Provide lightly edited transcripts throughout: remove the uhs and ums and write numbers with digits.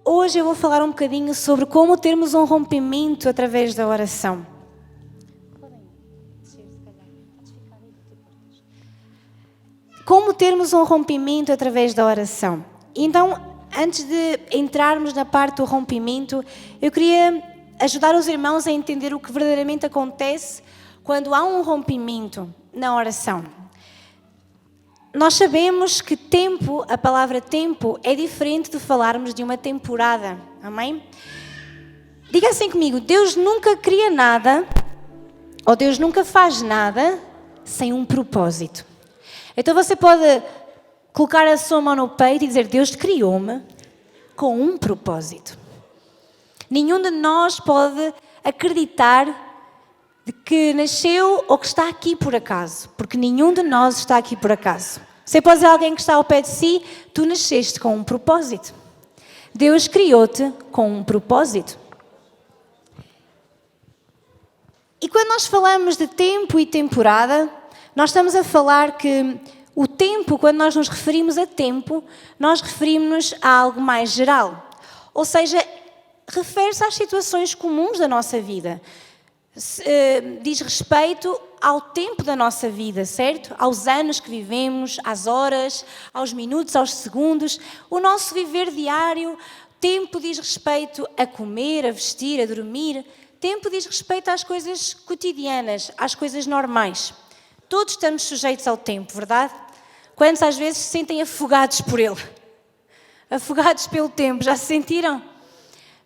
Hoje eu vou falar um bocadinho sobre como termos um rompimento através da oração. Como termos um rompimento através da oração. Então, antes de entrarmos na parte do rompimento, eu queria ajudar os irmãos a entender o que verdadeiramente acontece quando há um rompimento na oração. Nós sabemos que tempo, a palavra tempo, é diferente de falarmos de uma temporada. Amém? Diga assim comigo, Deus nunca cria nada, ou Deus nunca faz nada, sem um propósito. Então você pode colocar a sua mão no peito e dizer, Deus criou-me com um propósito. Nenhum de nós pode acreditar de que nasceu ou que está aqui por acaso, porque nenhum de nós está aqui por acaso. Você pode dizer a alguém que está ao pé de si, tu nasceste com um propósito. Deus criou-te com um propósito. E quando nós falamos de tempo e temporada, nós estamos a falar que o tempo, quando nós nos referimos a tempo, nós referimos-nos a algo mais geral. Ou seja, refere-se às situações comuns da nossa vida. Diz respeito ao tempo da nossa vida, certo? Aos anos que vivemos, às horas, aos minutos, aos segundos. O nosso viver diário, tempo diz respeito a comer, a vestir, a dormir. Tempo diz respeito às coisas cotidianas, às coisas normais. Todos estamos sujeitos ao tempo, verdade? Quantos às vezes se sentem afogados por ele? Afogados pelo tempo, já se sentiram?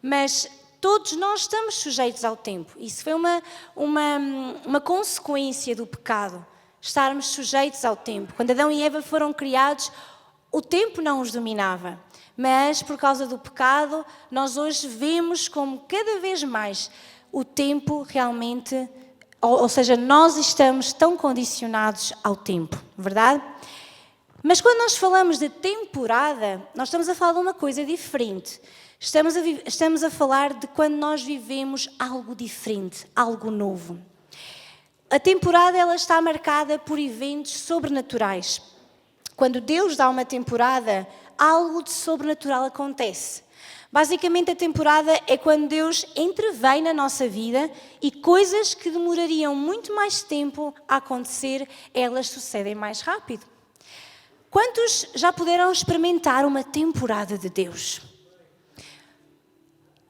Mas todos nós estamos sujeitos ao tempo. Isso foi uma consequência do pecado, estarmos sujeitos ao tempo. Quando Adão e Eva foram criados, o tempo não os dominava. Mas, por causa do pecado, nós hoje vemos como cada vez mais o tempo realmente, ou seja, nós estamos tão condicionados ao tempo, verdade? Mas quando nós falamos de temporada, nós estamos a falar de uma coisa diferente. Estamos a falar de quando nós vivemos algo diferente, algo novo. A temporada ela está marcada por eventos sobrenaturais. Quando Deus dá uma temporada, algo de sobrenatural acontece. Basicamente, a temporada é quando Deus intervém na nossa vida e coisas que demorariam muito mais tempo a acontecer, elas sucedem mais rápido. Quantos já puderam experimentar uma temporada de Deus?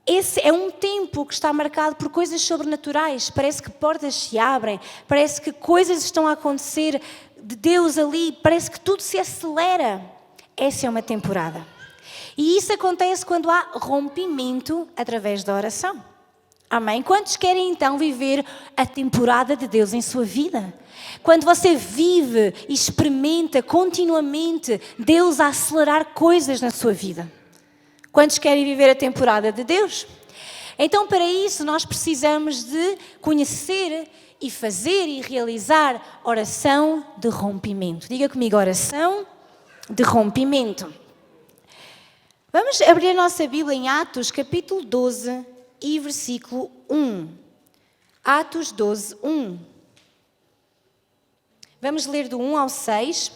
Esse é um tempo que está marcado por coisas sobrenaturais. Parece que portas se abrem, parece que coisas estão a acontecer de Deus ali, parece que tudo se acelera. Essa é uma temporada. E isso acontece quando há rompimento através da oração. Amém? Quantos querem então viver a temporada de Deus em sua vida? Quando você vive e experimenta continuamente Deus a acelerar coisas na sua vida. Quantos querem viver a temporada de Deus? Então, para isso, nós precisamos de conhecer e fazer e realizar oração de rompimento. Diga comigo, oração de rompimento. Vamos abrir a nossa Bíblia em Atos, capítulo 12 e versículo 1. Atos 12, 1. Vamos ler do 1 ao 6.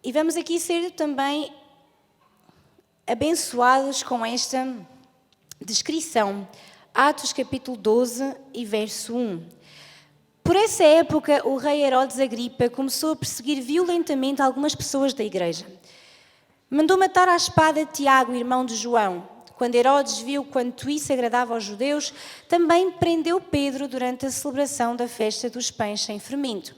E vamos aqui ser também abençoados com esta descrição. Atos capítulo 12 e verso 1. Por essa época, o rei Herodes Agripa começou a perseguir violentamente algumas pessoas da igreja. Mandou matar à espada Tiago, irmão de João. Quando Herodes viu quanto isso agradava aos judeus, também prendeu Pedro durante a celebração da festa dos pães sem fermento.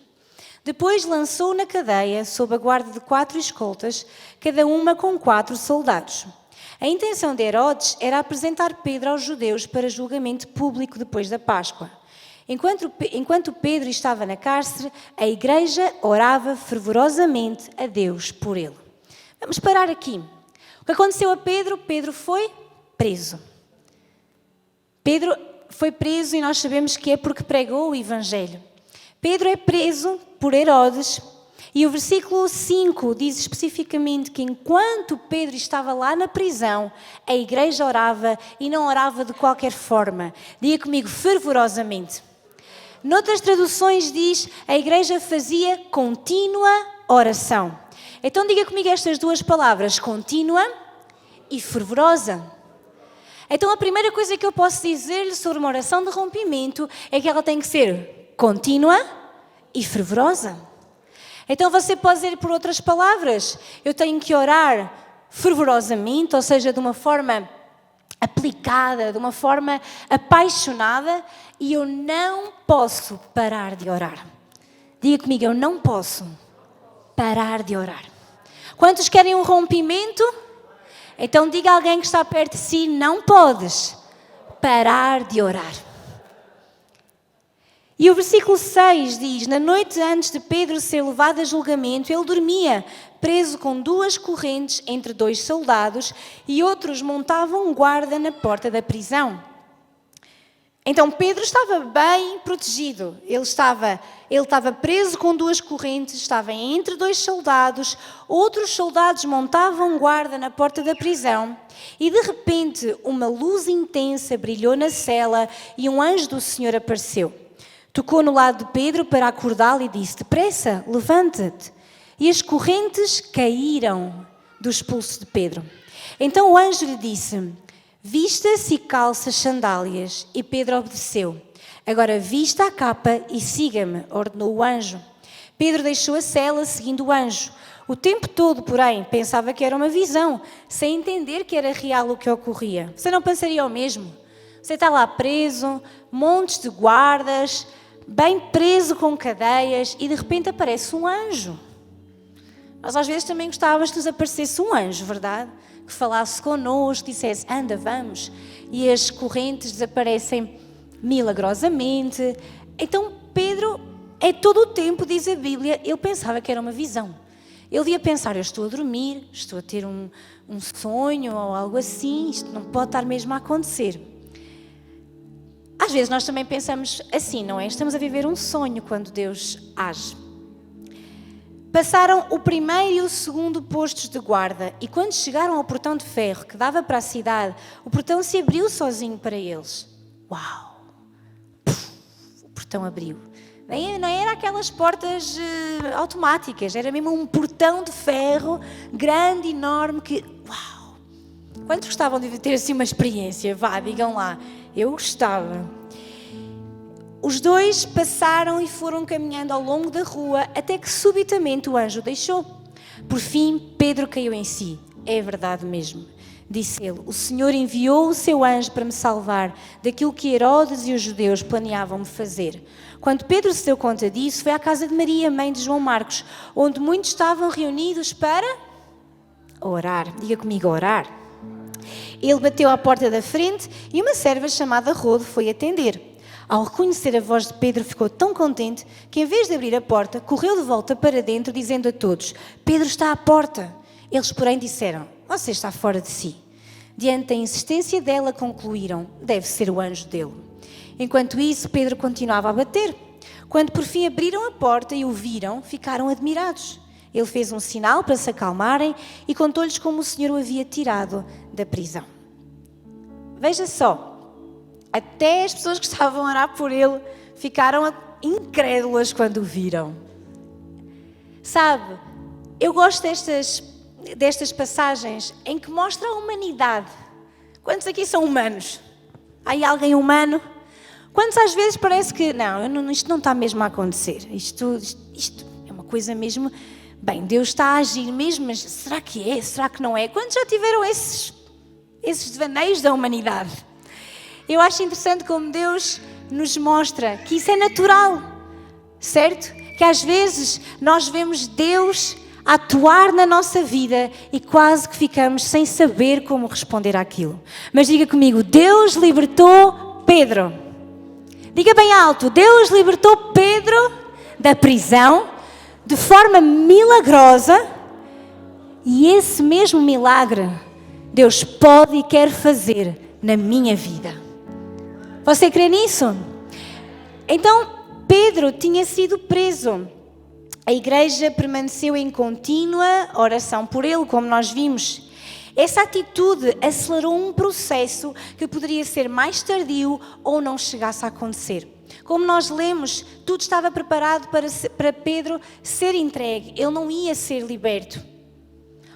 Depois lançou-o na cadeia, sob a guarda de 4 escoltas, cada uma com 4 soldados. A intenção de Herodes era apresentar Pedro aos judeus para julgamento público depois da Páscoa. Enquanto Pedro estava na cárcere, a igreja orava fervorosamente a Deus por ele. Vamos parar aqui. O que aconteceu a Pedro? Pedro foi preso. Pedro foi preso e nós sabemos que é porque pregou o Evangelho. Pedro é preso por Herodes e o versículo 5 diz especificamente que enquanto Pedro estava lá na prisão, a igreja orava e não orava de qualquer forma. Diga comigo, fervorosamente. Noutras traduções diz, a igreja fazia contínua oração. Então diga comigo estas duas palavras, contínua e fervorosa. Então a primeira coisa que eu posso dizer-lhe sobre uma oração de rompimento é que ela tem que ser contínua e fervorosa. Então você pode dizer por outras palavras, eu tenho que orar fervorosamente, ou seja, de uma forma aplicada, de uma forma apaixonada, e eu não posso parar de orar. Diga comigo, eu não posso parar de orar. Quantos querem um rompimento? Então diga a alguém que está perto de si, não podes parar de orar. E o versículo 6 diz, na noite antes de Pedro ser levado a julgamento, ele dormia, preso com 2 correntes entre 2 soldados, e outros montavam guarda na porta da prisão. Então Pedro estava bem protegido, ele estava preso com 2 correntes, estava entre 2 soldados, outros soldados montavam guarda na porta da prisão, e de repente uma luz intensa brilhou na cela e um anjo do Senhor apareceu. Tocou no lado de Pedro para acordá-lo e disse, depressa, levanta-te. E as correntes caíram dos pulsos de Pedro. Então o anjo lhe disse, vista-se e calça as sandálias. E Pedro obedeceu. Agora vista a capa e siga-me, ordenou o anjo. Pedro deixou a cela seguindo o anjo. O tempo todo, porém, pensava que era uma visão, sem entender que era real o que ocorria. Você não pensaria o mesmo? Você está lá preso, montes de guardas, bem preso com cadeias, e de repente aparece um anjo. Nós às vezes também gostávamos que nos aparecesse um anjo, verdade? Que falasse connosco, dissesse, anda, vamos. E as correntes desaparecem milagrosamente. Então Pedro, todo o tempo, diz a Bíblia, ele pensava que era uma visão. Ele ia pensar, eu estou a dormir, estou a ter um sonho ou algo assim, isto não pode estar mesmo a acontecer. Às vezes nós também pensamos assim, não é? Estamos a viver um sonho quando Deus age. Passaram o primeiro e o segundo postos de guarda, e quando chegaram ao portão de ferro que dava para a cidade, o portão se abriu sozinho para eles. Uau! O portão abriu. Não era aquelas portas automáticas, era mesmo um portão de ferro grande, enorme, que... Uau! Quantos gostavam de ter assim uma experiência? Vá, digam lá. Eu gostava. Os 2 passaram e foram caminhando ao longo da rua até que subitamente o anjo deixou. Por fim, Pedro caiu em si. É verdade mesmo, disse ele. O Senhor enviou o seu anjo para me salvar daquilo que Herodes e os judeus planeavam me fazer. Quando Pedro se deu conta disso, foi à casa de Maria, mãe de João Marcos, onde muitos estavam reunidos para orar. Diga comigo, orar. Ele bateu à porta da frente e uma serva chamada Rode foi atender. Ao reconhecer a voz de Pedro, ficou tão contente que, em vez de abrir a porta, correu de volta para dentro, dizendo a todos, Pedro está à porta. Eles, porém, disseram, você está fora de si. Diante da insistência dela, concluíram, deve ser o anjo dele. Enquanto isso, Pedro continuava a bater. Quando por fim abriram a porta e o viram, ficaram admirados. Ele fez um sinal para se acalmarem e contou-lhes como o Senhor o havia tirado da prisão. Veja só. Até as pessoas que estavam a orar por ele ficaram incrédulas quando o viram. Sabe, eu gosto destas passagens em que mostra a humanidade. Quantos aqui são humanos? Há aí alguém humano? Quantos às vezes parece que, isto não está mesmo a acontecer. Isto é uma coisa mesmo... Bem, Deus está a agir mesmo, mas será que é? Será que não é? Quantos já tiveram esses devaneios da humanidade? Eu acho interessante como Deus nos mostra que isso é natural, certo? Que às vezes nós vemos Deus atuar na nossa vida e quase que ficamos sem saber como responder àquilo. Mas diga comigo, Deus libertou Pedro. Diga bem alto, Deus libertou Pedro da prisão de forma milagrosa, e esse mesmo milagre Deus pode e quer fazer na minha vida. Você crê nisso? Então, Pedro tinha sido preso. A igreja permaneceu em contínua oração por ele, como nós vimos. Essa atitude acelerou um processo que poderia ser mais tardio ou não chegasse a acontecer. Como nós lemos, tudo estava preparado para Pedro ser entregue. Ele não ia ser liberto.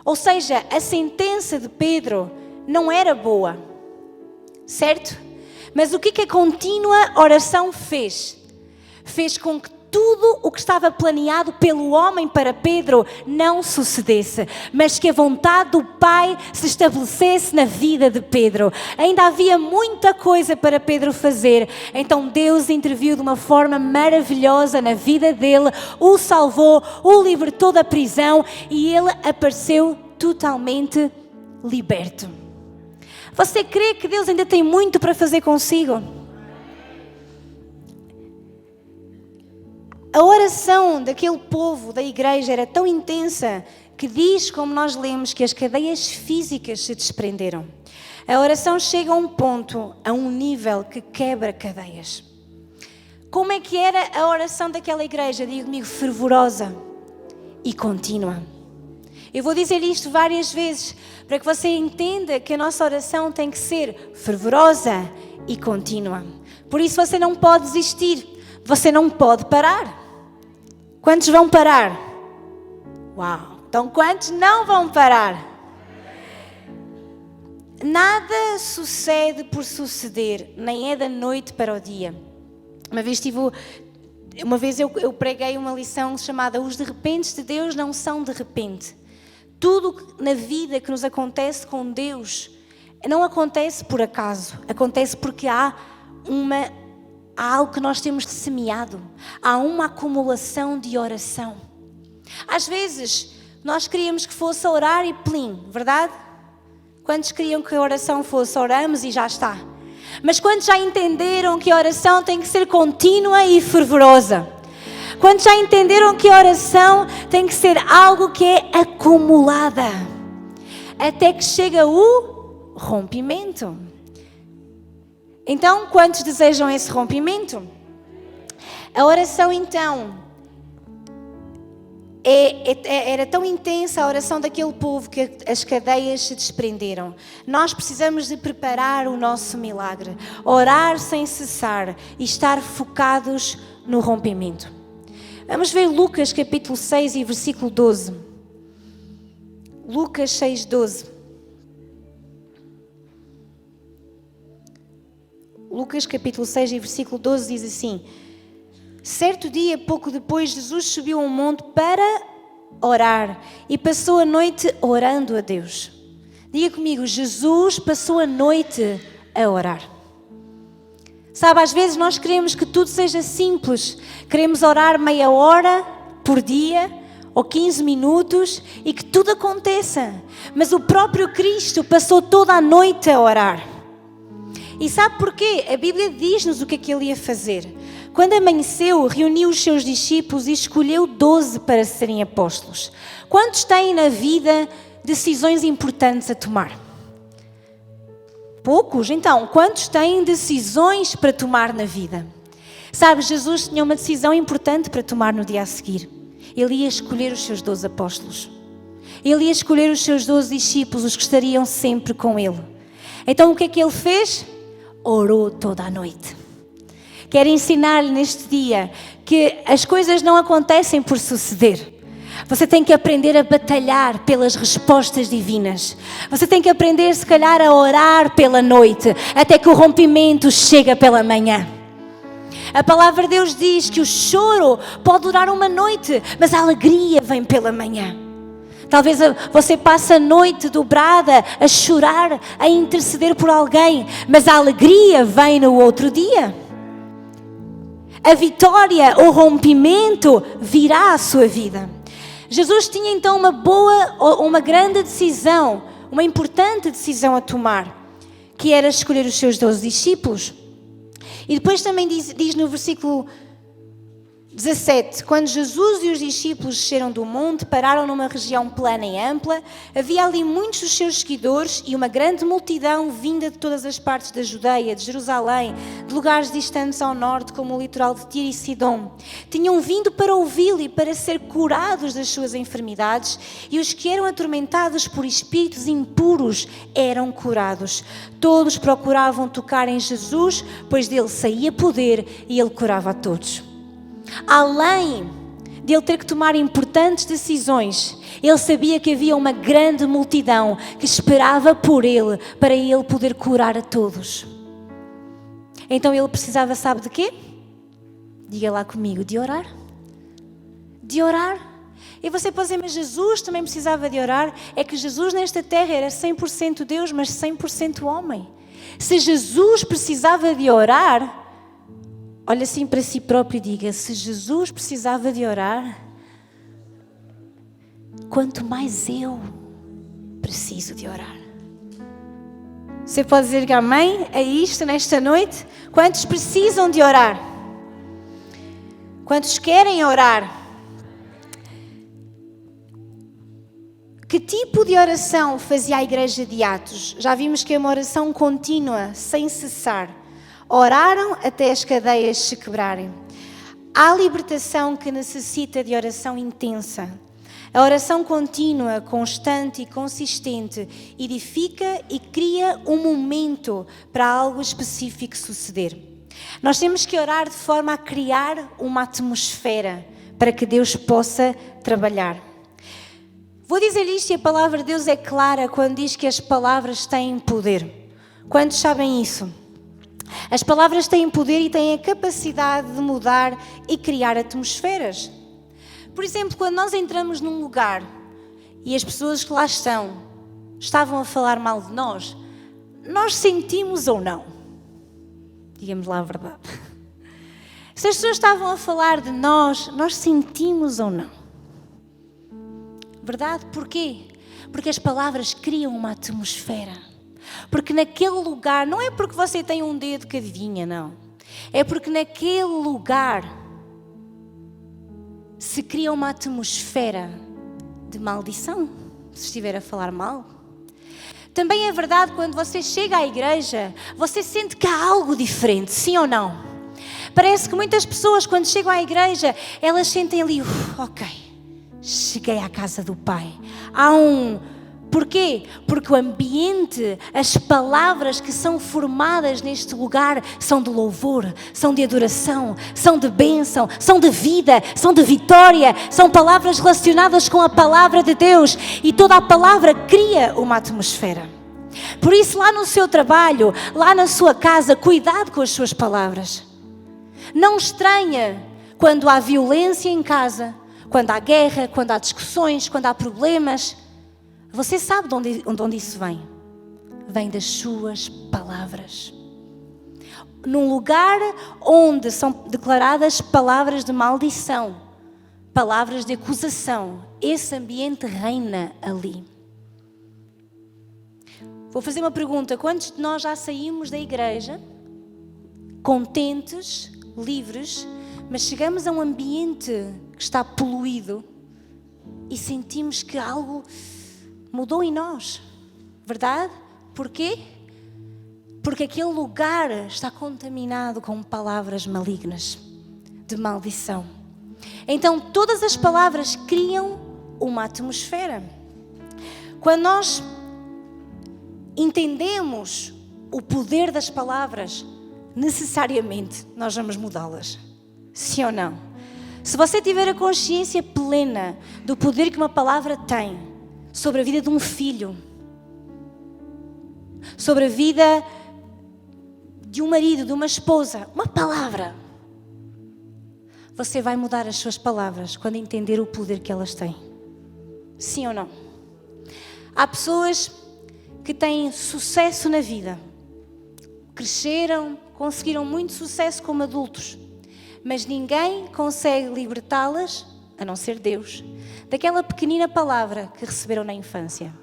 Ou seja, a sentença de Pedro não era boa, certo? Mas o que a contínua oração fez? Fez com que tudo o que estava planeado pelo homem para Pedro não sucedesse, mas que a vontade do Pai se estabelecesse na vida de Pedro. Ainda havia muita coisa para Pedro fazer, então Deus interviu de uma forma maravilhosa na vida dele, o salvou, o libertou da prisão e ele apareceu totalmente liberto. Você crê que Deus ainda tem muito para fazer consigo? A oração daquele povo, da igreja, era tão intensa que diz, como nós lemos, que as cadeias físicas se desprenderam. A oração chega a um ponto, a um nível que quebra cadeias. Como é que era a oração daquela igreja? Diga comigo, fervorosa e contínua. Eu vou dizer isto várias vezes, para que você entenda que a nossa oração tem que ser fervorosa e contínua. Por isso você não pode desistir, você não pode parar. Quantos vão parar? Uau! Então quantos não vão parar? Nada sucede por suceder, nem é da noite para o dia. Uma vez eu preguei uma lição chamada Os de repentes de Deus não são de repente. Tudo na vida que nos acontece com Deus não acontece por acaso, acontece porque há algo que nós temos semeado, há uma acumulação de oração. Às vezes, nós queríamos que fosse orar e plim, verdade? Quantos queriam que a oração fosse oramos e já está? Mas quantos já entenderam que a oração tem que ser contínua e fervorosa? Quantos já entenderam que a oração tem que ser algo que é acumulada? Até que chega o rompimento. Então, quantos desejam esse rompimento? A oração, então, era tão intensa a oração daquele povo que as cadeias se desprenderam. Nós precisamos de preparar o nosso milagre, orar sem cessar e estar focados no rompimento. Vamos ver Lucas capítulo 6 e versículo 12. Lucas 6, 12. Lucas capítulo 6 e versículo 12 diz assim: certo dia, pouco depois, Jesus subiu a um monte para orar e passou a noite orando a Deus. Diga comigo, Jesus passou a noite a orar. Sabe, às vezes nós queremos que tudo seja simples, queremos orar meia hora por dia ou 15 minutos e que tudo aconteça, mas o próprio Cristo passou toda a noite a orar. E sabe porquê? A Bíblia diz-nos o que é que ele ia fazer. Quando amanheceu, reuniu os seus discípulos e escolheu 12 para serem apóstolos. Quantos têm na vida decisões importantes a tomar? Poucos? Então, quantos têm decisões para tomar na vida? Sabe, Jesus tinha uma decisão importante para tomar no dia a seguir. Ele ia escolher os seus 12 apóstolos. Ele ia escolher os seus 12 discípulos, os que estariam sempre com ele. Então, o que é que ele fez? Orou toda a noite. Quero ensinar-lhe neste dia que as coisas não acontecem por suceder. Você tem que aprender a batalhar pelas respostas divinas. Você tem que aprender, se calhar, a orar pela noite, até que o rompimento chega pela manhã. A palavra de Deus diz que o choro pode durar uma noite, mas a alegria vem pela manhã. Talvez você passe a noite dobrada a chorar, a interceder por alguém, mas a alegria vem no outro dia. A vitória, o rompimento virá à sua vida. Jesus tinha então uma grande decisão, uma importante decisão a tomar, que era escolher os seus 12 discípulos. E depois também diz no versículo 17, quando Jesus e os discípulos desceram do monte, pararam numa região plana e ampla, havia ali muitos dos seus seguidores e uma grande multidão vinda de todas as partes da Judeia, de Jerusalém, de lugares distantes ao norte, como o litoral de Tiro e Sidom. Tinham vindo para ouvi-lo e para ser curados das suas enfermidades, e os que eram atormentados por espíritos impuros eram curados. Todos procuravam tocar em Jesus, pois dele saía poder e ele curava a todos. Além de ele ter que tomar importantes decisões, ele sabia que havia uma grande multidão que esperava por ele, para ele poder curar a todos. Então ele precisava, sabe de quê? Diga lá comigo, de orar. De orar. E você pode dizer, mas Jesus também precisava de orar. É que Jesus nesta terra era 100% Deus, mas 100% homem. Se Jesus precisava de orar, olha assim para si próprio e diga, se Jesus precisava de orar, quanto mais eu preciso de orar. Você pode dizer que amém a isto nesta noite? Quantos precisam de orar? Quantos querem orar? Que tipo de oração fazia a igreja de Atos? Já vimos que é uma oração contínua, sem cessar. Oraram até as cadeias se quebrarem. Há libertação que necessita de oração intensa. A oração contínua, constante e consistente edifica e cria um momento para algo específico suceder. Nós temos que orar de forma a criar uma atmosfera para que Deus possa trabalhar. Vou dizer isto e a palavra de Deus é clara quando diz que as palavras têm poder. Quantos sabem isso? As palavras têm poder e têm a capacidade de mudar e criar atmosferas. Por exemplo, quando nós entramos num lugar e as pessoas que lá estavam a falar mal de nós sentimos ou não? Digamos lá a verdade. Se as pessoas estavam a falar de nós sentimos ou não? Verdade? Porquê? Porque as palavras criam uma atmosfera. Porque naquele lugar, não é porque você tem um dedo que adivinha, não. É porque naquele lugar se cria uma atmosfera de maldição, se estiver a falar mal. Também é verdade, quando você chega à igreja, você sente que há algo diferente, sim ou não? Parece que muitas pessoas, quando chegam à igreja, elas sentem ali, ok, cheguei à casa do Pai. Porquê? Porque o ambiente, as palavras que são formadas neste lugar são de louvor, são de adoração, são de bênção, são de vida, são de vitória, são palavras relacionadas com a palavra de Deus e toda a palavra cria uma atmosfera. Por isso, lá no seu trabalho, lá na sua casa, cuidado com as suas palavras. Não estranha quando há violência em casa, quando há guerra, quando há discussões, quando há problemas. Você sabe de onde isso vem? Vem das suas palavras. Num lugar onde são declaradas palavras de maldição, palavras de acusação, esse ambiente reina ali. Vou fazer uma pergunta. Quantos de nós já saímos da igreja contentes, livres, mas chegamos a um ambiente que está poluído e sentimos que algo mudou em nós, verdade? Porquê? Porque aquele lugar está contaminado com palavras malignas, de maldição. Então, todas as palavras criam uma atmosfera. Quando nós entendemos o poder das palavras, necessariamente nós vamos mudá-las. Sim ou não? Se você tiver a consciência plena do poder que uma palavra tem sobre a vida de um filho, sobre a vida de um marido, de uma esposa, uma palavra, você vai mudar as suas palavras quando entender o poder que elas têm. Sim ou não? Há pessoas que têm sucesso na vida, cresceram, conseguiram muito sucesso como adultos, mas ninguém consegue libertá-las, a não ser Deus, daquela pequenina palavra que receberam na infância.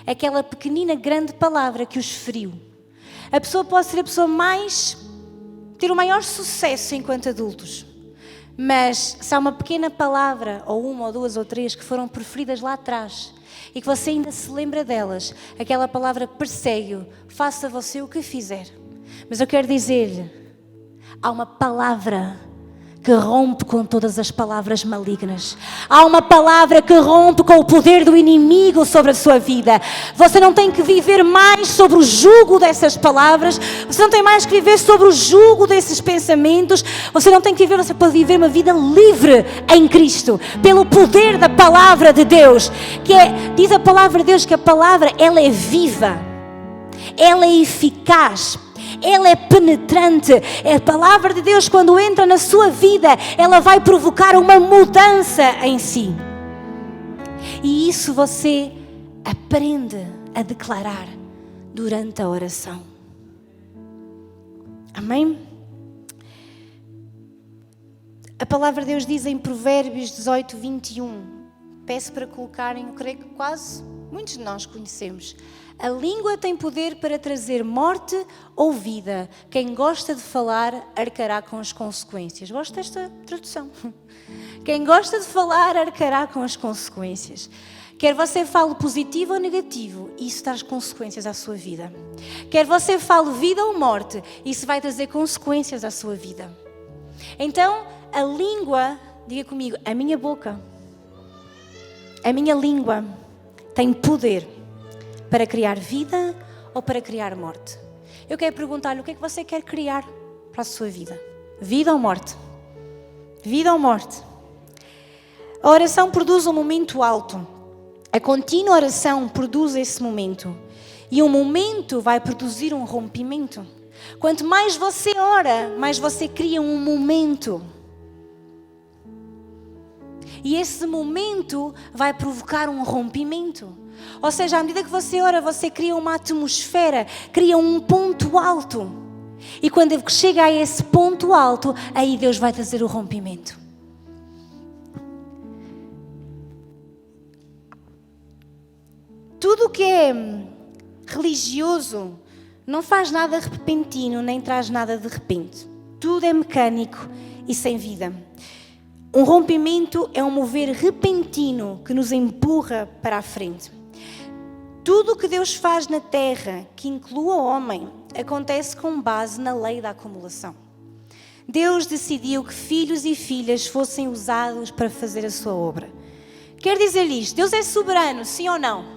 Aquela pequenina grande palavra que os feriu. A pessoa pode ser a pessoa ter o maior sucesso enquanto adultos, mas se há uma pequena palavra, ou uma, ou duas, ou três, que foram proferidas lá atrás, e que você ainda se lembra delas, aquela palavra persegue-o, faça você o que fizer. Mas eu quero dizer-lhe, há uma palavra que rompe com todas as palavras malignas. Há uma palavra que rompe com o poder do inimigo sobre a sua vida. Você não tem que viver mais sobre o jugo dessas palavras. Você não tem mais que viver sobre o jugo desses pensamentos. Você não tem que viver, você pode viver uma vida livre em Cristo, pelo poder da palavra de Deus. Diz a palavra de Deus que a palavra, ela é viva, ela é eficaz, ela é penetrante. A palavra de Deus, quando entra na sua vida, ela vai provocar uma mudança em si. E isso você aprende a declarar durante a oração. Amém? A palavra de Deus diz em Provérbios 18, 21. Peço para colocarem, eu creio que quase muitos de nós conhecemos. A língua tem poder para trazer morte ou vida. Quem gosta de falar arcará com as consequências. Gosto desta tradução. Quem gosta de falar arcará com as consequências. Quer você fale positivo ou negativo, isso traz consequências à sua vida. Quer você fale vida ou morte, isso vai trazer consequências à sua vida. Então, a língua, diga comigo, a minha boca, a minha língua tem poder para criar vida ou para criar morte. Eu quero perguntar-lhe, o que é que você quer criar para a sua vida? Vida ou morte? Vida ou morte? A oração produz um momento alto. A contínua oração produz esse momento. E um momento vai produzir um rompimento. Quanto mais você ora, mais você cria um momento. E esse momento vai provocar um rompimento. Ou seja, à medida que você ora, você cria uma atmosfera, cria um ponto alto. E quando chega a esse ponto alto, aí Deus vai trazer o rompimento. Tudo que é religioso não faz nada repentino, nem traz nada de repente. Tudo é mecânico e sem vida. Um rompimento é um mover repentino que nos empurra para a frente. Tudo o que Deus faz na terra, que inclua o homem, acontece com base na lei da acumulação. Deus decidiu que filhos e filhas fossem usados para fazer a sua obra. Quer dizer isto, Deus é soberano, sim ou não?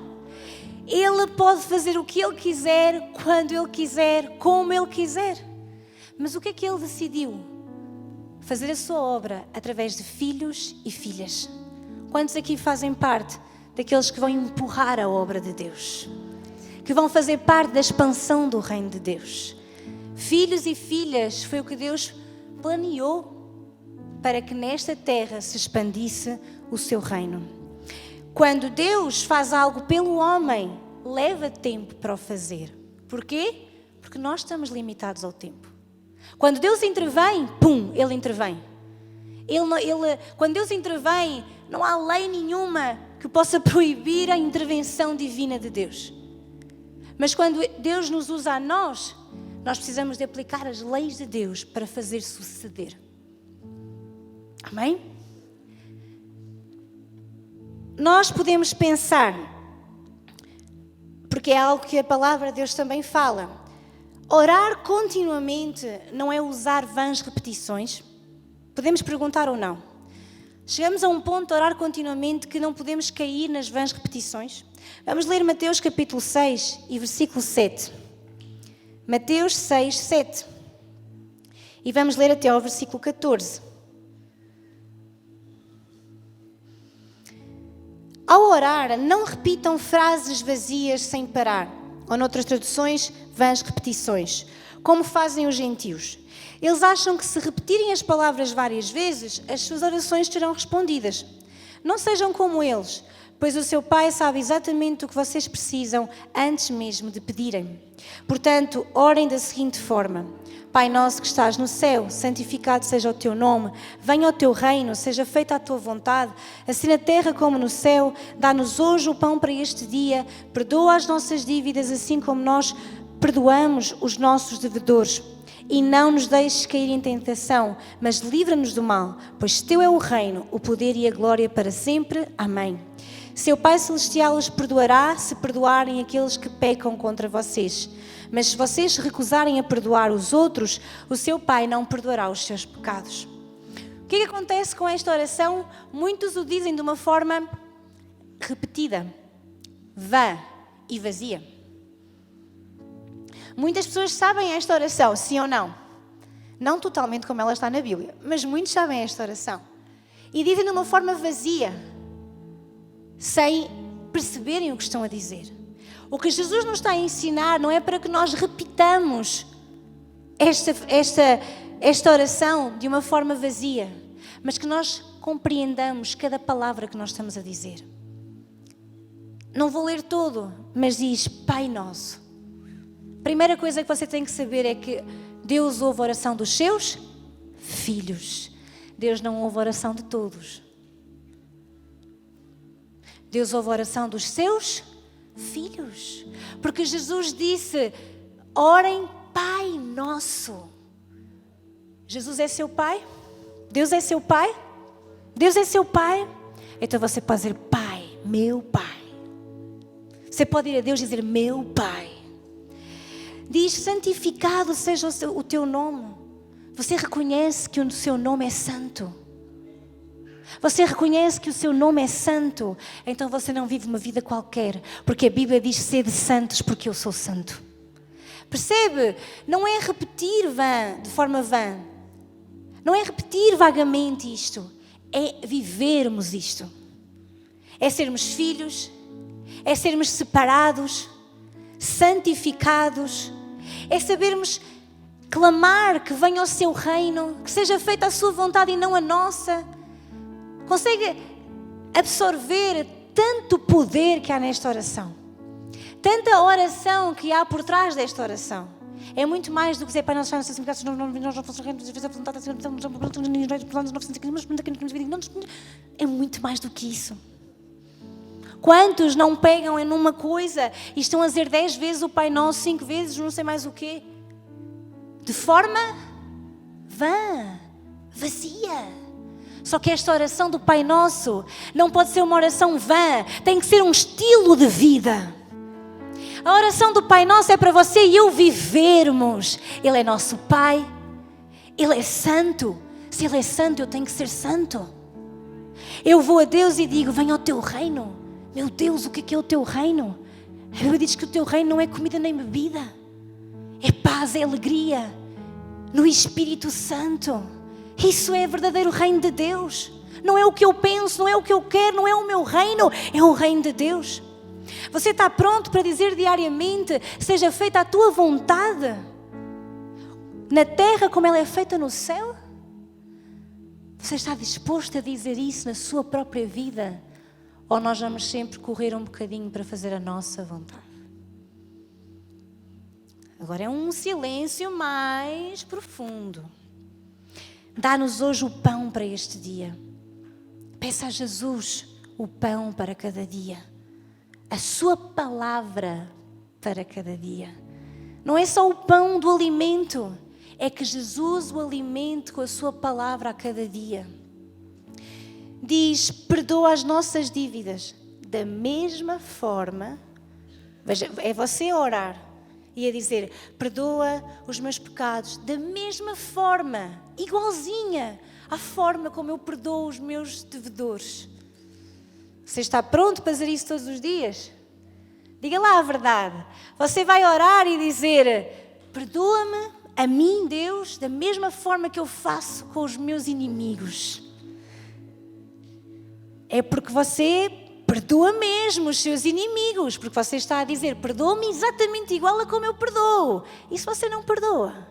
Ele pode fazer o que Ele quiser, quando Ele quiser, como Ele quiser. Mas o que é que Ele decidiu? Fazer a sua obra através de filhos e filhas. Quantos aqui fazem parte daqueles que vão empurrar a obra de Deus? Que vão fazer parte da expansão do reino de Deus. Filhos e filhas foi o que Deus planeou para que nesta terra se expandisse o seu reino. Quando Deus faz algo pelo homem, leva tempo para o fazer. Porquê? Porque nós estamos limitados ao tempo. Quando Deus intervém, pum, Ele intervém. Quando Deus intervém, não há lei nenhuma que possa proibir a intervenção divina de Deus. Mas quando Deus nos usa a nós precisamos de aplicar as leis de Deus para fazer suceder. Amém? Nós podemos pensar, porque é algo que a palavra de Deus também fala, orar continuamente não é usar vãs repetições? Podemos perguntar ou não? Chegamos a um ponto de orar continuamente que não podemos cair nas vãs repetições? Vamos ler Mateus capítulo 6 e versículo 7. Mateus 6, 7. E vamos ler até ao versículo 14. Ao orar, não repitam frases vazias sem parar, ou noutras traduções, vãs repetições, como fazem os gentios. Eles acham que se repetirem as palavras várias vezes, as suas orações serão respondidas. Não sejam como eles, pois o seu Pai sabe exatamente o que vocês precisam antes mesmo de pedirem. Portanto, orem da seguinte forma: Pai nosso que estás no céu, santificado seja o teu nome, venha o teu reino, seja feita a tua vontade, assim na terra como no céu. Dá-nos hoje o pão para este dia, perdoa as nossas dívidas assim como nós perdoamos os nossos devedores. E não nos deixes cair em tentação, mas livra-nos do mal, pois teu é o reino, o poder e a glória para sempre. Amém. Seu Pai Celestial os perdoará se perdoarem aqueles que pecam contra vocês. Mas se vocês recusarem a perdoar os outros, o seu Pai não perdoará os seus pecados. que é que acontece com esta oração? Muitos o dizem de uma forma repetida, vã e vazia. Muitas pessoas sabem esta oração, sim ou não? Não totalmente como ela está na Bíblia, mas muitos sabem esta oração. E dizem de uma forma vazia, sem perceberem o que estão a dizer. O que Jesus nos está a ensinar não é para que nós repitamos esta oração de uma forma vazia, mas que nós compreendamos cada palavra que nós estamos a dizer. Não vou ler todo, mas diz Pai Nosso. Primeira coisa que você tem que saber é que Deus ouve a oração dos seus filhos. Deus não ouve a oração de todos. Deus ouve a oração dos seus filhos. Porque Jesus disse, orem Pai Nosso. Jesus é seu Pai? Deus é seu Pai? Deus é seu Pai? Então você pode dizer, Pai, meu Pai. Você pode ir a Deus e dizer, meu Pai. Diz, santificado seja o teu nome. Você reconhece que o seu nome é santo. Você reconhece que o seu nome é santo. Então você não vive uma vida qualquer. Porque a Bíblia diz, sede santos porque eu sou santo. Percebe? Não é repetir de forma vã. Não é repetir vagamente isto. É vivermos isto. É sermos filhos. É sermos separados. Santificados. É sabermos clamar que venha o seu reino, que seja feita a sua vontade e não a nossa. Consegue absorver tanto poder que há nesta oração. Tanta oração que há por trás desta oração. É muito mais do que dizer, Pai Nosso, nós é muito mais do que isso. Quantos não pegam em uma coisa e estão a dizer 10 vezes o Pai Nosso, 5 vezes, não sei mais o quê? De forma vã, vazia. Só que esta oração do Pai Nosso não pode ser uma oração vã, tem que ser um estilo de vida. A oração do Pai Nosso é para você e eu vivermos. Ele é nosso Pai, Ele é santo. Se Ele é santo, eu tenho que ser santo. Eu vou a Deus e digo, venha ao teu reino. Meu Deus, o que é o teu reino? A Bíblia diz que o teu reino não é comida nem bebida. É paz, é alegria no Espírito Santo. Isso é o verdadeiro reino de Deus. Não é o que eu penso, não é o que eu quero, não é o meu reino, é o reino de Deus. Você está pronto para dizer diariamente, seja feita a tua vontade, na terra como ela é feita no céu? Você está disposto a dizer isso na sua própria vida? Ou nós vamos sempre correr um bocadinho para fazer a nossa vontade? Agora é um silêncio mais profundo. Dá-nos hoje o pão para este dia. Peça a Jesus o pão para cada dia. A sua palavra para cada dia. Não é só o pão do alimento. É que Jesus o alimente com a sua palavra a cada dia. Diz, perdoa as nossas dívidas. Da mesma forma, veja, é você orar e a dizer, perdoa os meus pecados. Da mesma forma, igualzinha à forma como eu perdoo os meus devedores. Você está pronto para fazer isso todos os dias? Diga lá a verdade. Você vai orar e dizer, perdoa-me a mim, Deus, da mesma forma que eu faço com os meus inimigos. É porque você perdoa mesmo os seus inimigos, porque você está a dizer, perdoa-me exatamente igual a como eu perdoo. E se você não perdoa?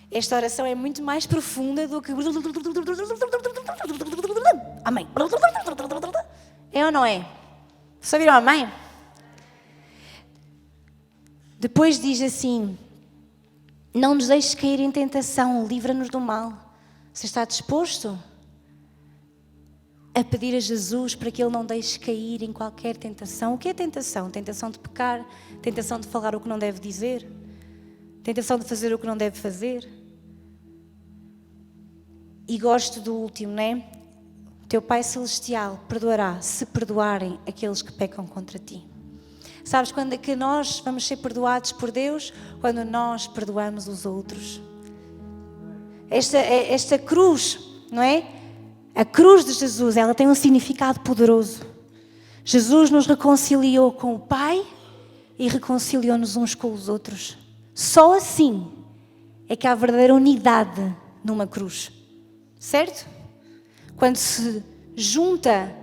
Esta oração é muito mais profunda do que... Amém. É ou não é? Só viram amém? Depois diz assim, não nos deixes cair em tentação, livra-nos do mal. Você está disposto a pedir a Jesus para que Ele não deixe cair em qualquer tentação? O que é tentação? Tentação de pecar, tentação de falar o que não deve dizer, tentação de fazer o que não deve fazer. E gosto do último, não é? Teu Pai Celestial perdoará se perdoarem aqueles que pecam contra ti. Sabes quando é que nós vamos ser perdoados por Deus? Quando nós perdoamos os outros. esta cruz, não é? A cruz de Jesus, ela tem um significado poderoso. Jesus nos reconciliou com o Pai e reconciliou-nos uns com os outros. Só assim é que há verdadeira unidade numa cruz. Certo? Quando se junta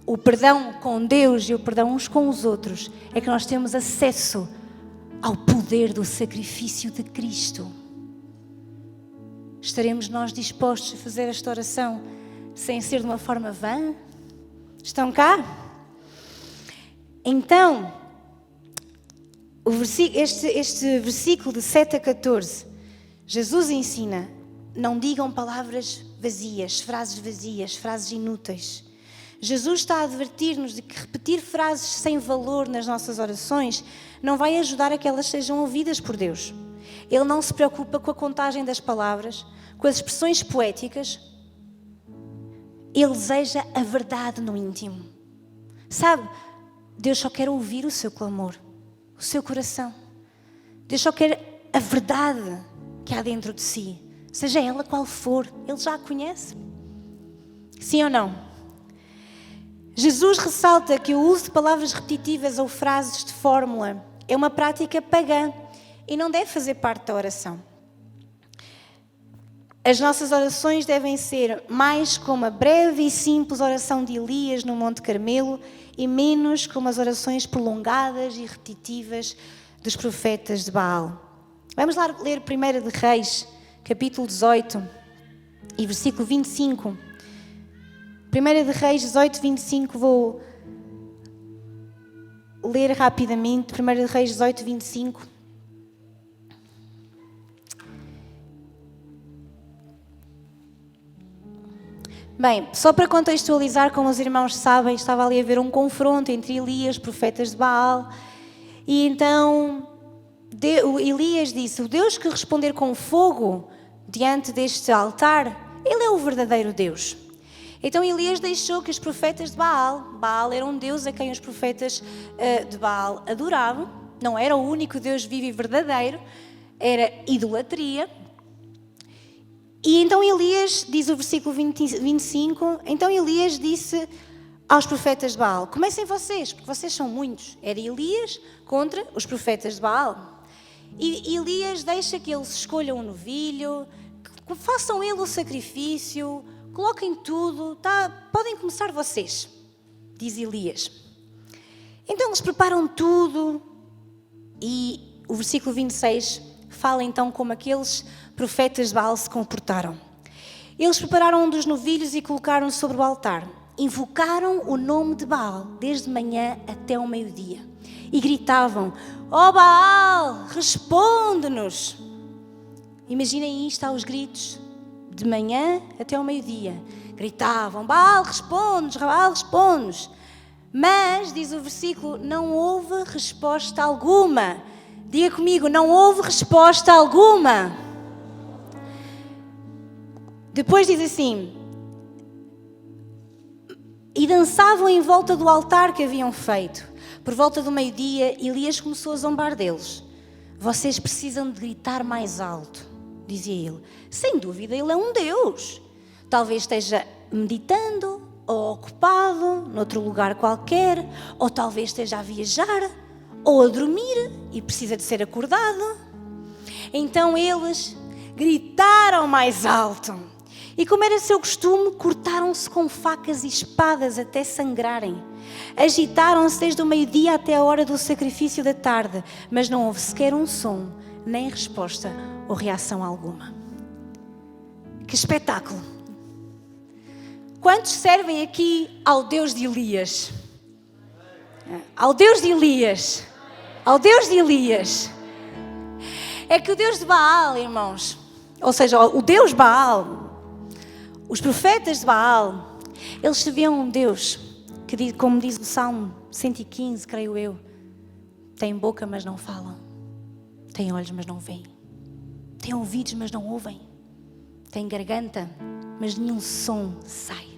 o perdão com Deus e o perdão uns com os outros, é que nós temos acesso ao poder do sacrifício de Cristo. Estaremos nós dispostos a fazer esta oração sem ser de uma forma vã? Estão cá? Então, este versículo de 7 a 14, Jesus ensina: não digam palavras vazias, frases inúteis. Jesus está a advertir-nos de que repetir frases sem valor nas nossas orações não vai ajudar a que elas sejam ouvidas por Deus. Ele não se preocupa com a contagem das palavras, com as expressões poéticas. Ele deseja a verdade no íntimo. Sabe, Deus só quer ouvir o seu clamor, o seu coração. Deus só quer a verdade que há dentro de si, seja ela qual for. Ele já a conhece. Sim ou não? Jesus ressalta que o uso de palavras repetitivas ou frases de fórmula é uma prática pagã e não deve fazer parte da oração. As nossas orações devem ser mais como a breve e simples oração de Elias no Monte Carmelo e menos como as orações prolongadas e repetitivas dos profetas de Baal. Vamos lá ler 1 de Reis, capítulo 18 e versículo 25. 1 de Reis 18, 25, vou ler rapidamente. 1 de Reis 18, 25. Bem, só para contextualizar, como os irmãos sabem, estava ali a haver um confronto entre Elias, profetas de Baal, e então Elias disse: o Deus que responder com fogo diante deste altar, ele é o verdadeiro Deus. Então Elias deixou que os profetas de Baal era um Deus a quem os profetas de Baal adoravam, não era o único Deus vivo e verdadeiro, era idolatria. E então Elias, diz o versículo 25, então Elias disse aos profetas de Baal: comecem vocês, porque vocês são muitos. Era Elias contra os profetas de Baal. E Elias deixa que eles escolham um novilho, que façam ele o sacrifício, coloquem tudo, podem começar vocês, diz Elias. Então eles preparam tudo e o versículo 26 fala então como aqueles profetas de Baal se comportaram. Eles prepararam um dos novilhos e colocaram sobre o altar. Invocaram o nome de Baal desde manhã até o meio-dia e gritavam: ó Baal, responde-nos! Imaginem isto aos gritos, de manhã até ao meio-dia. Gritavam: Baal, responde-nos, Baal, responde-nos. Mas, diz o versículo, não houve resposta alguma. Diga comigo: não houve resposta alguma. Depois diz assim: e dançavam em volta do altar que haviam feito. Por volta do meio-dia, Elias começou a zombar deles. Vocês precisam de gritar mais alto, dizia ele. Sem dúvida, ele é um Deus. Talvez esteja meditando ou ocupado noutro lugar qualquer, ou talvez esteja a viajar ou a dormir e precisa de ser acordado. Então eles gritaram mais alto. E como era seu costume, cortaram-se com facas e espadas até sangrarem. Agitaram-se desde o meio-dia até a hora do sacrifício da tarde, mas não houve sequer um som, nem resposta ou reação alguma. Que espetáculo! Quantos servem aqui ao Deus de Elias? Ao Deus de Elias. Ao Deus de Elias. É que o Deus de Baal, irmãos, ou seja, o Deus Baal, os profetas de Baal, eles serviam a um Deus que, como diz o Salmo 115, creio eu, tem boca, mas não falam. Tem olhos, mas não veem. Tem ouvidos, mas não ouvem. Tem garganta, mas nenhum som sai.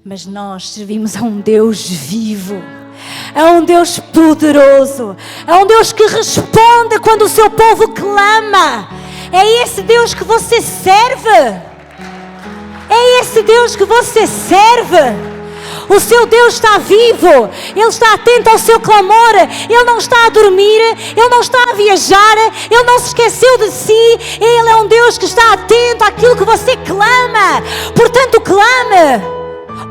Mas nós servimos a um Deus vivo, a um Deus poderoso, a um Deus que responde quando o seu povo clama. É esse Deus que você serve. É esse Deus que você serve. O seu Deus está vivo, Ele está atento ao seu clamor, Ele não está a dormir, Ele não está a viajar, Ele não se esqueceu de si, Ele é um Deus que está atento àquilo que você clama. Portanto, clame,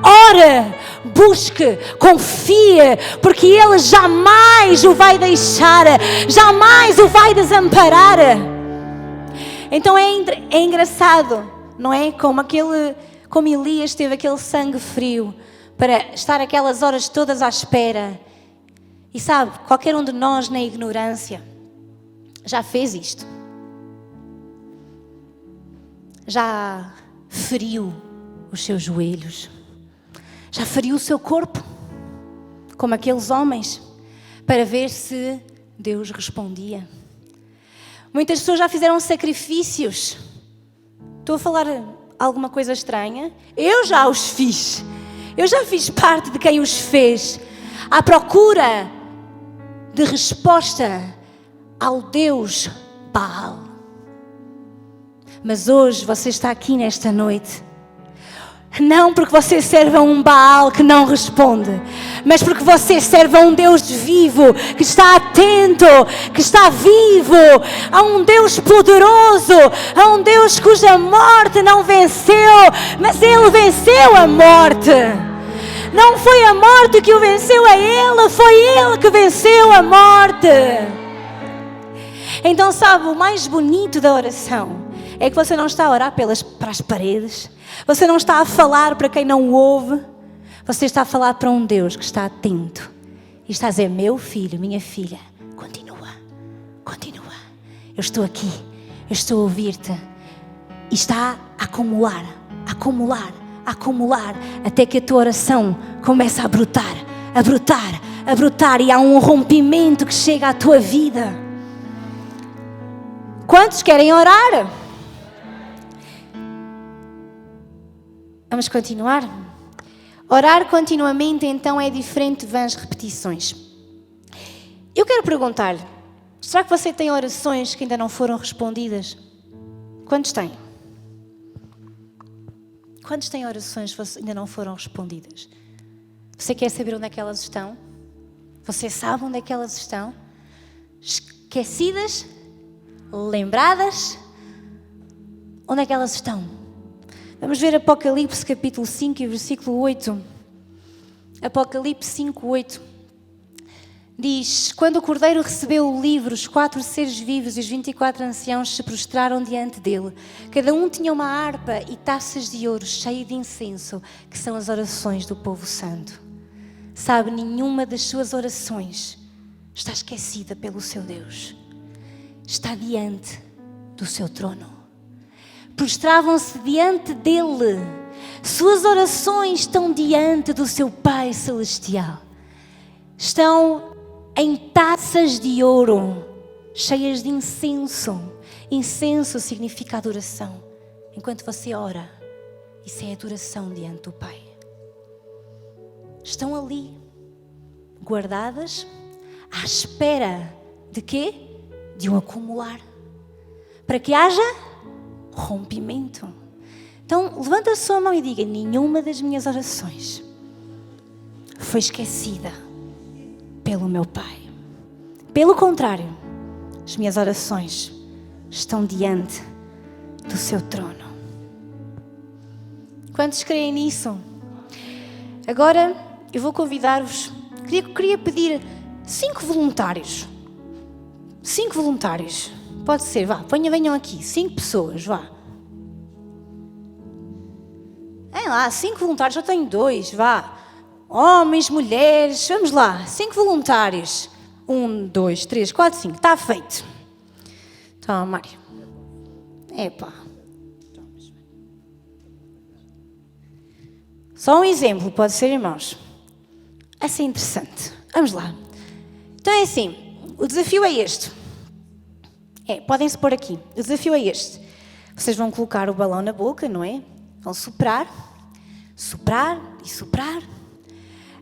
ore, busque, confie, porque Ele jamais o vai deixar, jamais o vai desamparar. Então é engraçado, não é? Como Elias teve aquele sangue frio para estar aquelas horas todas à espera. E sabe, qualquer um de nós na ignorância já fez isto. Já feriu os seus joelhos. Já feriu o seu corpo, como aqueles homens, para ver se Deus respondia. Muitas pessoas já fizeram sacrifícios. Estou a falar alguma coisa estranha? Eu já os fiz. Eu já fiz parte de quem os fez, à procura de resposta ao Deus Baal. Mas hoje você está aqui nesta noite, não porque você serve a um Baal que não responde, mas porque você serve a um Deus vivo, que está atento, que está vivo, a um Deus poderoso, a um Deus cuja morte não venceu, mas Ele venceu a morte. Não foi a morte que o venceu a Ele, foi Ele que venceu a morte. Então, sabe, o mais bonito da oração é que você não está a orar para as paredes, você não está a falar para quem não o ouve, você está a falar para um Deus que está atento e está a dizer: meu filho, minha filha, continua, continua, eu estou aqui, eu estou a ouvir-te. E está a acumular, acumular, acumular, até que a tua oração começa a brotar, a brotar, a brotar, e há um rompimento que chega à tua vida. Quantos querem orar? Vamos continuar? Orar continuamente, então, é diferente de vãs repetições. Eu quero perguntar-lhe, será que você tem orações que ainda não foram respondidas? Quantos têm? Quantos têm orações que ainda não foram respondidas? Você quer saber onde é que elas estão? Você sabe onde é que elas estão? Esquecidas? Lembradas? Onde é que elas estão? Vamos ver Apocalipse capítulo 5 e versículo 8. Apocalipse 5, 8. Diz: quando o Cordeiro recebeu o livro, os 4 seres vivos e os 24 anciãos se prostraram diante dele. Cada um tinha uma harpa e taças de ouro cheias de incenso, que são as orações do povo santo. Sabe, nenhuma das suas orações está esquecida pelo seu Deus. Está diante do seu trono. Prostravam-se diante dele. Suas orações estão diante do seu Pai Celestial. Estão em taças de ouro, cheias de incenso. Incenso significa adoração. Enquanto você ora, isso é adoração diante do Pai. Estão ali, guardadas, à espera de quê? De um acumular. Para que haja rompimento. Então, levanta a sua mão e diga: nenhuma das minhas orações foi esquecida pelo meu Pai. Pelo contrário, as minhas orações estão diante do seu trono. Quantos creem nisso? Agora, eu vou convidar-vos. Queria pedir 5 voluntários. 5 voluntários. Pode ser, vá, venham aqui. 5 pessoas, vá. Vem lá, 5 voluntários, eu tenho 2, vá. Homens, mulheres, vamos lá. 5 voluntários. 1, 2, 3, 4, 5. Está feito. Toma, Mário. Epá. Só um exemplo, pode ser, irmãos. Assim interessante. Vamos lá. Então é assim, o desafio é este. Podem-se pôr aqui. O desafio é este. Vocês vão colocar o balão na boca, não é? Vão soprar, soprar e soprar,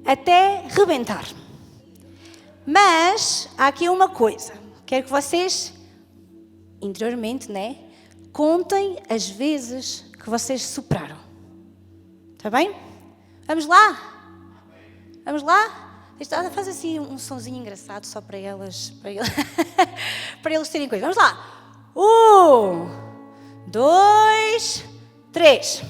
até rebentar. Mas há aqui uma coisa. Quero que vocês, interiormente, né, Contem as vezes que vocês sopraram. Está bem? Vamos lá? Vamos lá? Faz assim um sonzinho engraçado só para elas, para eles terem coisa. Vamos lá. 1, 2, 3.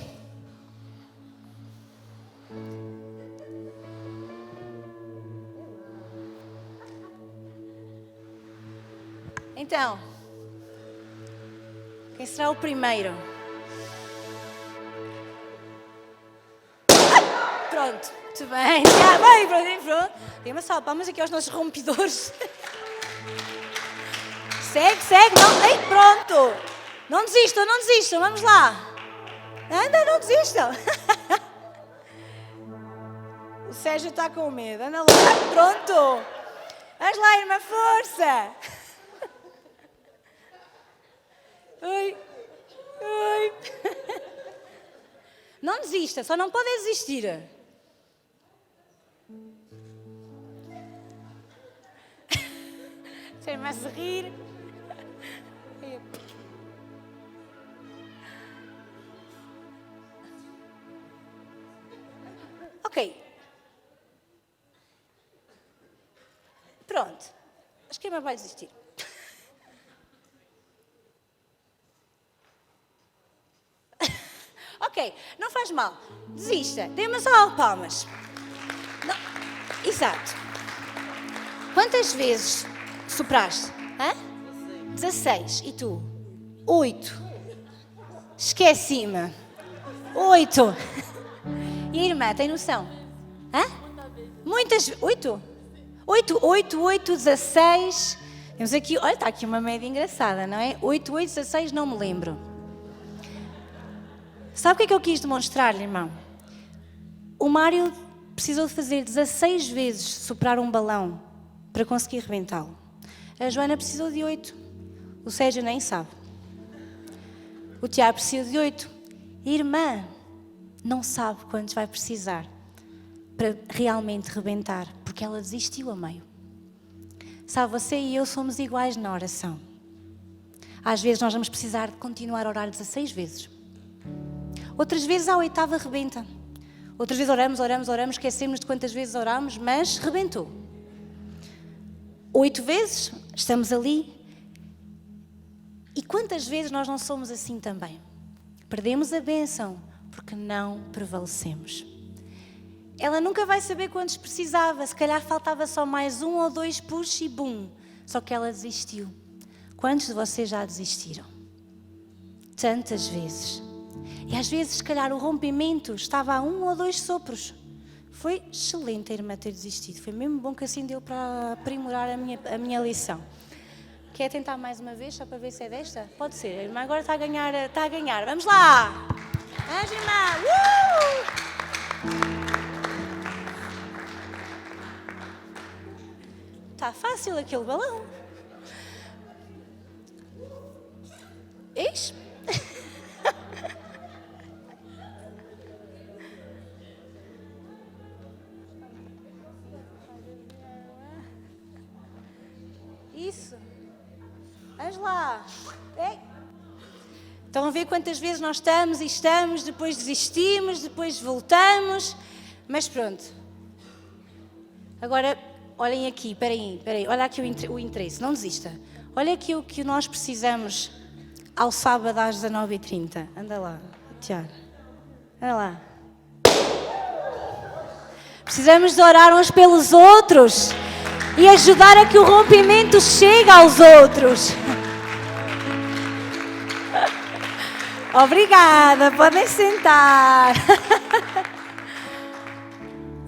Então, quem será o primeiro? Pronto, muito bem. Bem, pronto. Dê uma salva de palmas aqui aos nossos rompedores. Segue. Não, ei, pronto. Não desistam. Vamos lá. Anda, não desistam. O Sérgio está com medo. Anda lá. Pronto. Vamos lá, irmã, força. Oi. Não desista, só não pode desistir. Sem-me a rir. Ok. Pronto. Acho que a irmã vai desistir. Ok, não faz mal. Desista. Dê-me só palmas. Não. Exato. Quantas vezes sopraste? 16. E tu? 8. Esqueci-me. 8. E a irmã, tem noção? Muitas. 8? 8, 16. Temos aqui, olha, está aqui uma média engraçada, não é? 8, 16, não me lembro. Sabe o que é que eu quis demonstrar-lhe, irmão? O Mário precisou de fazer 16 vezes soprar um balão para conseguir rebentá-lo. A Joana precisou de 8. O Sérgio nem sabe. O Tiago precisa de 8. A irmã não sabe quantos vai precisar para realmente rebentar, porque ela desistiu a meio. Sabe, você e eu somos iguais na oração. Às vezes nós vamos precisar de continuar a orar 16 vezes. Outras vezes a 8ª rebenta. Outras vezes oramos, esquecemos de quantas vezes oramos, mas rebentou. 8 vezes estamos ali. E quantas vezes nós não somos assim também? Perdemos a bênção porque não prevalecemos. Ela nunca vai saber quantos precisava. Se calhar faltava só mais 1 ou 2 push e bum. Só que ela desistiu. Quantos de vocês já desistiram? Tantas vezes. E às vezes, se calhar, o rompimento estava a 1 ou 2 sopros. Foi excelente a irmã ter desistido. Foi mesmo bom que assim deu para aprimorar a minha lição. Quer tentar mais uma vez, só para ver se é desta? Pode ser. A irmã agora está a ganhar. Vamos lá! Vamos, irmã! Está fácil aquele balão. Eis? Isso. Vamos lá. Ei. Estão a ver quantas vezes nós estamos, depois desistimos, depois voltamos. Mas pronto. Agora, olhem aqui, espera aí. Olha aqui o interesse, não desista. Olha aqui o que nós precisamos ao sábado às 19h30. Anda lá, Tiago. Anda lá. Precisamos de orar uns pelos outros e ajudar a que o rompimento chegue aos outros. Obrigada, podem sentar.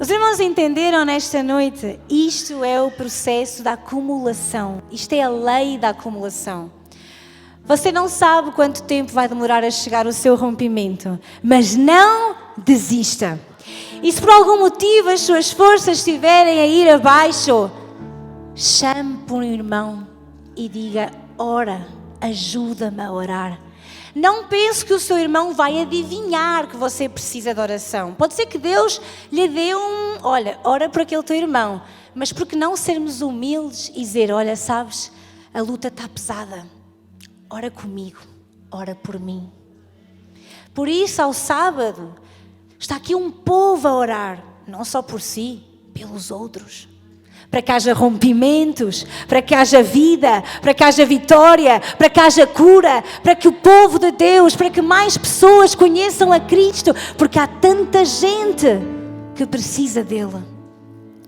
Os irmãos entenderam nesta noite? Isto é o processo da acumulação. Isto é a lei da acumulação. Você não sabe quanto tempo vai demorar a chegar o seu rompimento, mas não desista. E se por algum motivo as suas forças estiverem a ir abaixo, chame por um irmão e diga: ora, ajuda-me a orar. Não pense que o seu irmão vai adivinhar que você precisa de oração. Pode ser que Deus lhe dê olha, ora por aquele teu irmão. Mas por que não sermos humildes e dizer: olha, sabes, a luta está pesada, ora comigo. ora por mim. Por isso, ao sábado, está aqui um povo a orar, não só por si, pelos outros. Para que haja rompimentos, para que haja vida, para que haja vitória, para que haja cura, para que o povo de Deus, para que mais pessoas conheçam a Cristo, porque há tanta gente que precisa dele.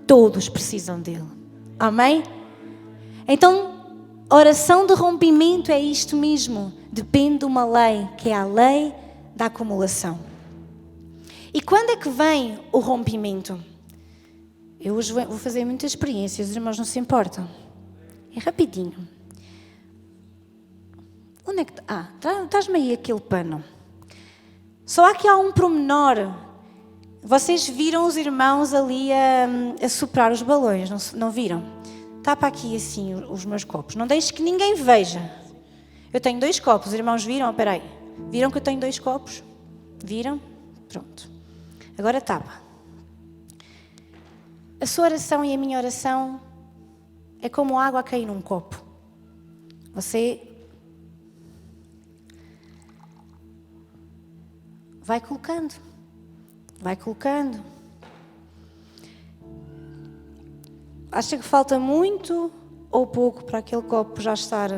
Todos precisam dele. Amém? Então, oração de rompimento é isto mesmo. Depende de uma lei, que é a lei da acumulação. E quando é que vem o rompimento? Eu hoje vou fazer muitas experiências, os irmãos não se importam. É rapidinho. Onde é que... traz-me aí aquele pano. Só aqui há um pormenor. Vocês viram os irmãos ali a soprar os balões, não viram? Tapa aqui assim os meus copos. Não deixe que ninguém veja. Eu tenho 2 copos, os irmãos viram? Espera aí. Viram que eu tenho 2 copos? Viram? Pronto. Agora tapa. A sua oração e a minha oração é como água a cair num copo. Você vai colocando. Acha que falta muito ou pouco para aquele copo já estar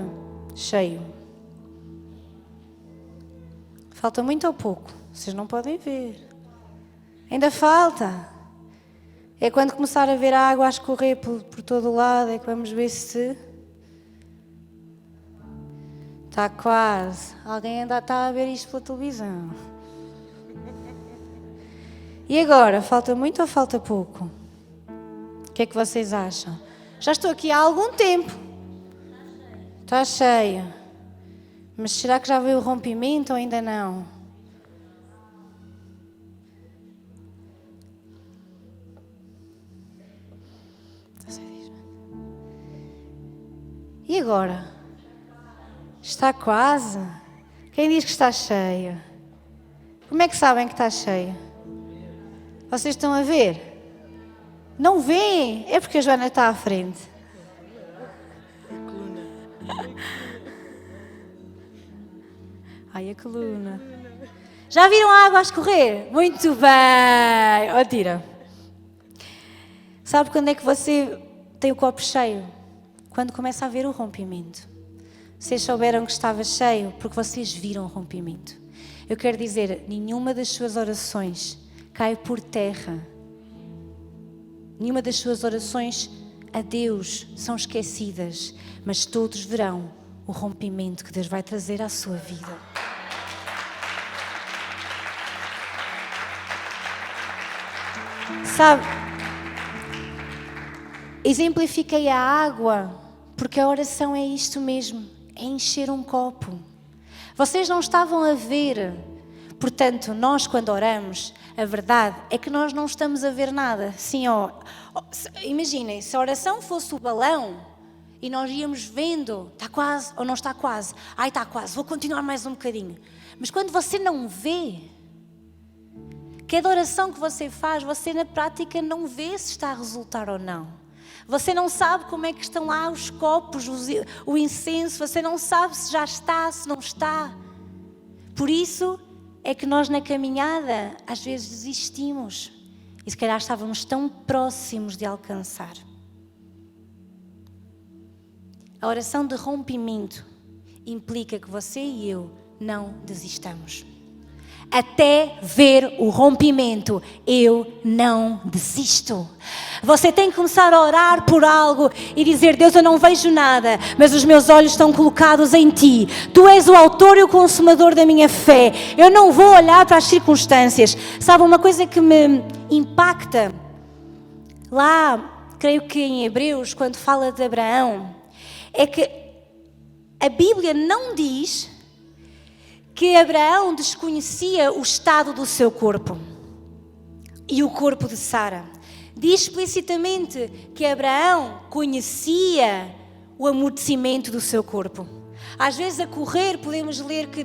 cheio? Falta muito ou pouco? Vocês não podem ver. Ainda falta. É quando começar a ver a água a escorrer por todo o lado, é que vamos ver se... Está quase. Alguém ainda está a ver isto pela televisão. E agora, falta muito ou falta pouco? O que é que vocês acham? Já estou aqui há algum tempo. Está cheio. Mas será que já veio o rompimento ou ainda não? E agora? Está quase? Quem diz que está cheio? Como é que sabem que está cheio? Vocês estão a ver? Não veem? É porque a Joana está à frente. Ai, a coluna. Já viram a água a escorrer? Muito bem. Ó, tira. Sabe quando é que você tem o copo cheio? Quando começa a haver o rompimento. Vocês souberam que estava cheio porque vocês viram o rompimento. Eu quero dizer, nenhuma das suas orações cai por terra. Nenhuma das suas orações a Deus são esquecidas, mas todos verão o rompimento que Deus vai trazer à sua vida. Sabe, exemplifiquei a água porque a oração é isto mesmo, é encher um copo. Vocês não estavam a ver, portanto, nós quando oramos, a verdade é que nós não estamos a ver nada. Sim, imaginem, se a oração fosse o balão e nós íamos vendo, está quase ou não está quase? Ai, está quase, vou continuar mais um bocadinho. Mas quando você não vê, cada oração que você faz, você na prática não vê se está a resultar ou não. Você não sabe como é que estão lá os copos, o incenso, você não sabe se já está, se não está. Por isso é que nós na caminhada às vezes desistimos e se calhar estávamos tão próximos de alcançar. A oração de rompimento implica que você e eu não desistamos. Até ver o rompimento, eu não desisto. Você tem que começar a orar por algo e dizer: Deus, eu não vejo nada, mas os meus olhos estão colocados em Ti. Tu és o autor e o consumador da minha fé. Eu não vou olhar para as circunstâncias. Sabe, uma coisa que me impacta, lá, creio que em Hebreus, quando fala de Abraão, é que a Bíblia não diz que Abraão desconhecia o estado do seu corpo e o corpo de Sara. Diz explicitamente que Abraão conhecia o amortecimento do seu corpo. Às vezes a correr podemos ler que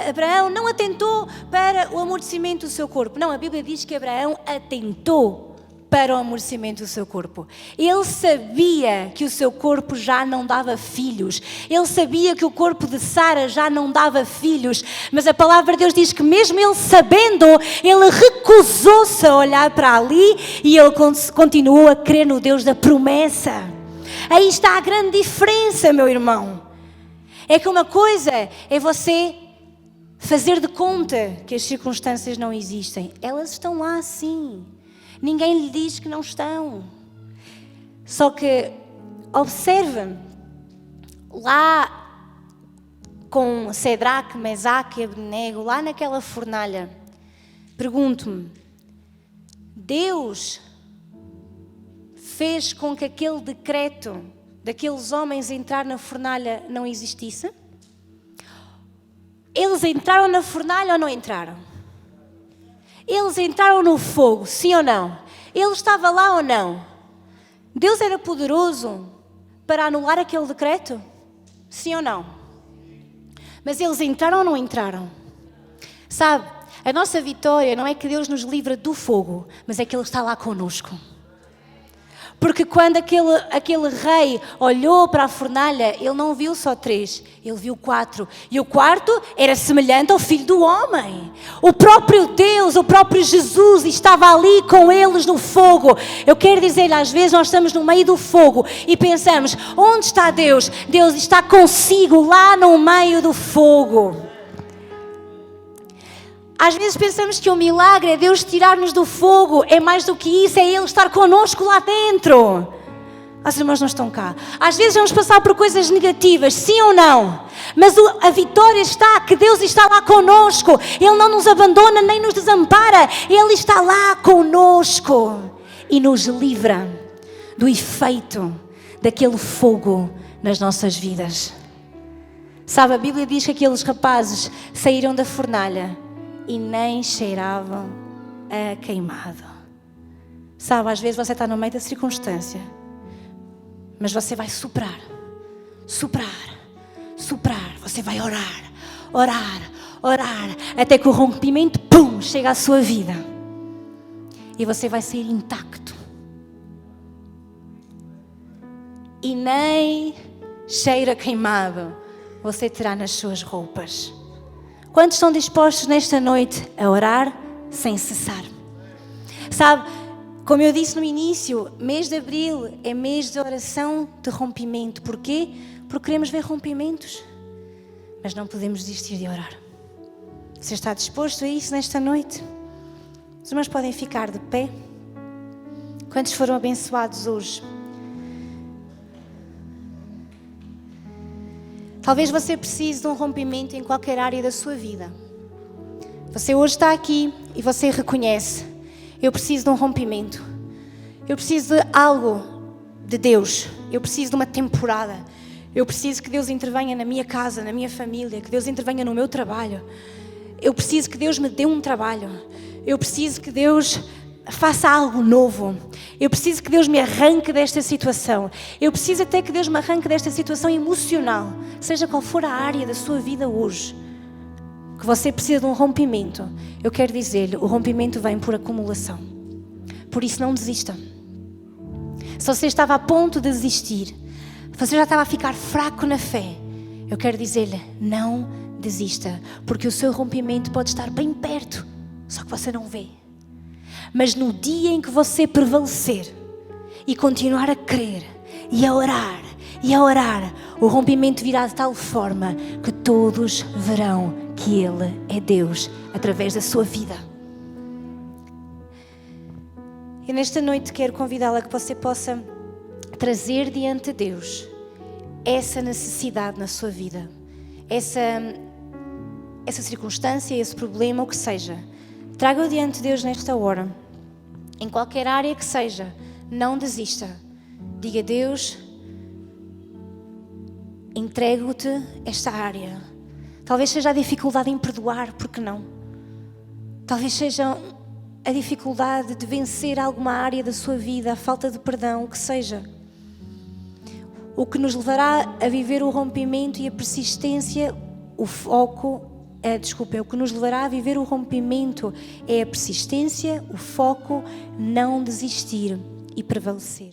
Abraão não atentou para o amortecimento do seu corpo. Não, a Bíblia diz que Abraão atentou para o amolecimento do seu corpo. Ele sabia que o seu corpo já não dava filhos. Ele sabia que o corpo de Sara já não dava filhos. Mas a palavra de Deus diz que mesmo ele sabendo, ele recusou-se a olhar para ali e ele continuou a crer no Deus da promessa. Aí está a grande diferença, meu irmão. É que uma coisa é você fazer de conta que as circunstâncias não existem. Elas estão lá sim. Ninguém lhe diz que não estão. Só que, observe, lá com Cedraque, Mesaque e Abednego, lá naquela fornalha, pergunto-me, Deus fez com que aquele decreto daqueles homens entrar na fornalha não existisse? Eles entraram na fornalha ou não entraram? Eles entraram no fogo, sim ou não? Ele estava lá ou não? Deus era poderoso para anular aquele decreto? Sim ou não? Mas eles entraram ou não entraram? Sabe, a nossa vitória não é que Deus nos livra do fogo, mas é que Ele está lá conosco. Porque quando aquele rei olhou para a fornalha, ele não viu só 3, ele viu 4. E o quarto era semelhante ao Filho do Homem. O próprio Deus, o próprio Jesus estava ali com eles no fogo. Eu quero dizer-lhe, às vezes nós estamos no meio do fogo e pensamos, onde está Deus? Deus está consigo lá no meio do fogo. Às vezes pensamos que o milagre é Deus tirar-nos do fogo, é mais do que isso, é Ele estar connosco lá dentro. As irmãs não estão cá. Às vezes vamos passar por coisas negativas, sim ou não? Mas a vitória está que Deus está lá connosco. Ele não nos abandona nem nos desampara. Ele está lá connosco e nos livra do efeito daquele fogo nas nossas vidas. Sabe, a Bíblia diz que aqueles rapazes saíram da fornalha e nem cheiravam a queimado. Sabe, às vezes você está no meio da circunstância, mas você vai superar. Você vai orar, até que o rompimento, pum, chega à sua vida. E você vai sair intacto. E nem cheiro a queimado você terá nas suas roupas. Quantos estão dispostos nesta noite a orar sem cessar? Sabe, como eu disse no início, mês de abril é mês de oração de rompimento. Porquê? Porque queremos ver rompimentos, mas não podemos desistir de orar. Você está disposto a isso nesta noite? Os irmãos podem ficar de pé. Quantos foram abençoados hoje? Talvez você precise de um rompimento em qualquer área da sua vida. Você hoje está aqui e você reconhece, eu preciso de um rompimento. Eu preciso de algo de Deus. Eu preciso de uma temporada. Eu preciso que Deus intervenha na minha casa, na minha família, que Deus intervenha no meu trabalho. Eu preciso que Deus me dê um trabalho. Eu preciso que Deus faça algo novo. Eu preciso que Deus me arranque desta situação. Eu preciso até que Deus me arranque desta situação emocional. Seja qual for a área da sua vida hoje, que você precisa de um rompimento. Eu quero dizer-lhe, o rompimento vem por acumulação. Por isso não desista. Se você estava a ponto de desistir, você já estava a ficar fraco na fé, eu quero dizer-lhe, não desista. Porque o seu rompimento pode estar bem perto, só que você não vê. Mas no dia em que você prevalecer e continuar a crer e a orar, o rompimento virá de tal forma que todos verão que Ele é Deus através da sua vida. E nesta noite quero convidá-la a que você possa trazer diante de Deus essa necessidade na sua vida, essa circunstância, esse problema, o que seja. Traga-o diante de Deus nesta hora. Em qualquer área que seja, não desista. Diga, Deus, entrego-te esta área. Talvez seja a dificuldade em perdoar, porque não? Talvez seja a dificuldade de vencer alguma área da sua vida, a falta de perdão, o que seja. O que nos levará a viver o rompimento e a persistência, o foco o que nos levará a viver o rompimento é a persistência, o foco, não desistir e prevalecer.